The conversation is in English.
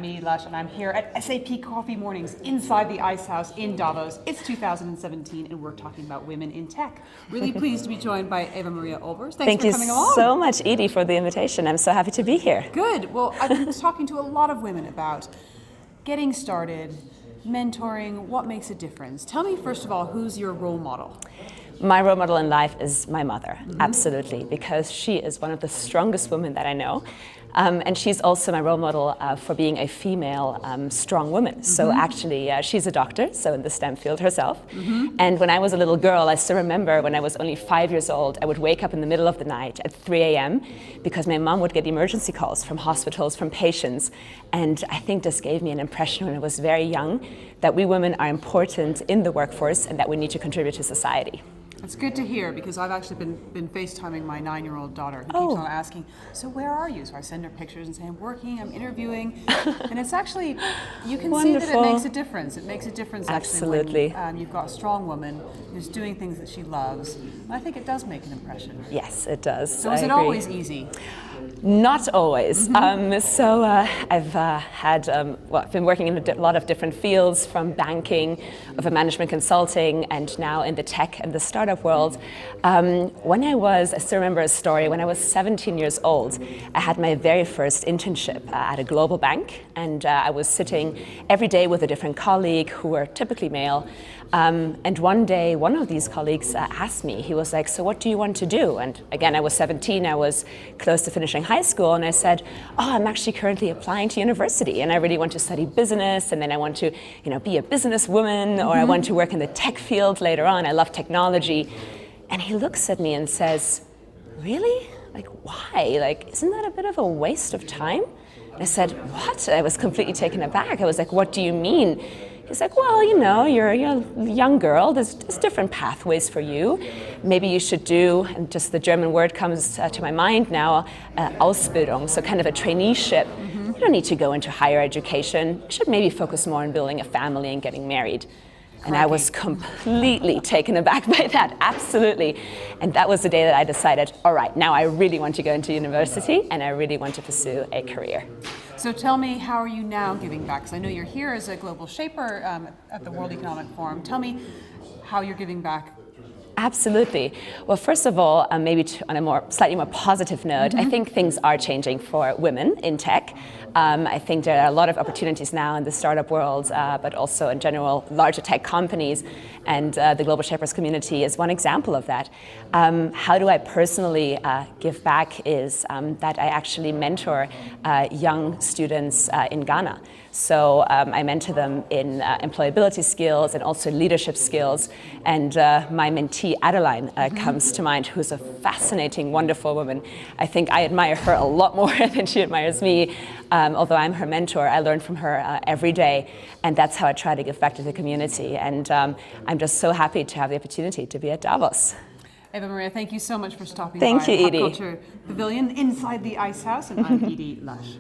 Edie Lush, and I'm here at SAP Coffee Mornings inside the Ice House in Davos. It's 2017, and we're talking about women in tech. Really pleased to be joined by Eva-Maria Olbers. Thanks for coming along. Thank you so much, Edie, for the invitation. I'm so happy to be here. Good. Well, I've been talking to a lot of women about getting started, mentoring, what makes a difference. Tell me, first of all, who's your role model? My role model in life is my mother, absolutely, because she is one of the strongest women that I know. And she's also my role model for being a female strong woman. So actually, she's a doctor, so in the STEM field herself. And when I was a little girl, I still remember when I was only 5 years old, I would wake up in the middle of the night at 3 a.m. because my mom would get emergency calls from hospitals, from patients. And I think this gave me an impression when I was very young that we women are important in the workforce and that we need to contribute to society. It's good to hear, because I've actually been FaceTiming my 9-year-old daughter, who keeps on asking, so where are you? So I send her pictures and say, I'm working, I'm interviewing. And it's actually, you can see that it makes a difference. It makes a difference actually when you've got a strong woman who's doing things that she loves. And I think it does make an impression. Yes, it does. So is it always easy? Not always. I've I've been working in a lot of different fields, from banking, over management consulting, and now in the tech and the startup world. When I still remember a story, when I was 17 years old, I had my very first internship at a global bank, and I was sitting every day with a different colleague who were typically male. And one day, one of these colleagues asked me, he was like, so what do you want to do? And again, I was 17, I was close to finishing high school, and I said, oh, I'm actually currently applying to university, and I really want to study business, and then I want to, be a businesswoman, or I want to work in the tech field later on. I love technology. And he looks at me and says, really? Like, why? Like, isn't that a bit of a waste of time? And I said, what? I was completely taken aback. I was like, what do you mean? He's like, well, you're a young girl, there's different pathways for you. Maybe you should do, and just the German word comes to my mind now, Ausbildung, so kind of a traineeship. You don't need to go into higher education. You should maybe focus more on building a family and getting married. And I was completely taken aback by that, absolutely. And that was the day that I decided, all right, now I really want to go into university and I really want to pursue a career. So tell me, how are you now giving back? Because I know you're here as a global shaper at the World Economic Forum. Tell me how you're giving back. Absolutely. Well, first of all, maybe on a slightly more positive note, I think things are changing for women in tech. I think there are a lot of opportunities now in the startup world, but also in general, larger tech companies, and the Global Shapers community is one example of that. How do I personally give back is that I actually mentor young students in Ghana. So I mentor them in employability skills and also leadership skills. And my mentee, Adeline, comes to mind, who's a fascinating, wonderful woman. I think I admire her a lot more than she admires me. Although I'm her mentor, I learn from her every day. And that's how I try to give back to the community. And I'm just so happy to have the opportunity to be at Davos. Eva-Maria, thank you so much for stopping by the Edie. Pop Culture Pavilion inside the Ice House. And I'm Edie Lush.